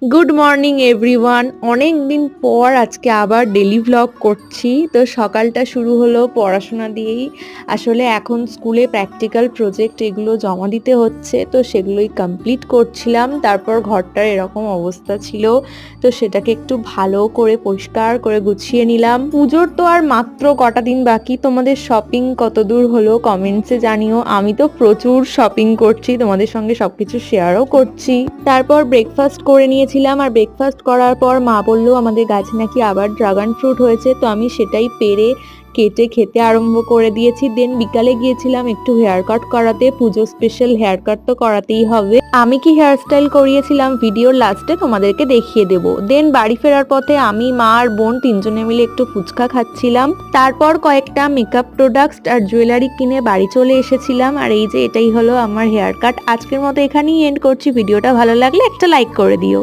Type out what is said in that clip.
Good morning everyone. অনেক দিন পর আজকে আবার ডেলি ভ্লগ করছি। তো সকালটা শুরু হলো পড়াশোনা দিয়েই। আসলে এখন স্কুলে প্র্যাকটিক্যাল প্রজেক্ট এগুলো জমা দিতে হচ্ছে, তো সেগুলোই কমপ্লিট করছিলাম। তারপর ঘরটার এরকম অবস্থা ছিল, তো সেটাকে একটু ভালো করে পরিষ্কার করে গুছিয়ে নিলাম। পুজোর তো আর মাত্র কটা দিন বাকি। তোমাদের শপিং কত দূর হলো কমেন্টসে জানিও। আমি তো প্রচুর শপিং করছি, তোমাদের সঙ্গে সবকিছু শেয়ারও করছি। তারপর ব্রেকফাস্ট করে নিয়েছিলাম, আর ব্রেকফাস্ট করার পর মা বললো আমাদের গাছে নাকি আবার ড্রাগন ফ্রুট হয়েছে, তো আমি সেটাই পেড়ে কেটে খেতে আরম্ভ করে দিয়েছি। দেন বিকালে গিয়েছিলাম একটু হেয়ার কাট করাতে, পুজো স্পেশাল হেয়ার কাট তো করাতেই হবে। আমি কি হেয়ার স্টাইল করিয়েছিলাম ভিডিওর লাস্টে তোমাদেরকে দেখিয়ে দেব। দেন বাড়ি ফেরার পথে আমি, মা আর বোন তিনজনে মিলে একটু ফুচকা খাচ্ছিলাম। তারপর কয়েকটা মেকআপ প্রোডাক্টস আর জুয়েলারি কিনে বাড়ি চলে এসেছিলাম। আর এই যে এটাই হলো আমার হেয়ার কাট। আজকের মতো এখানেই এন্ড করছি। ভিডিওটা ভালো লাগলে একটা লাইক করে দিও।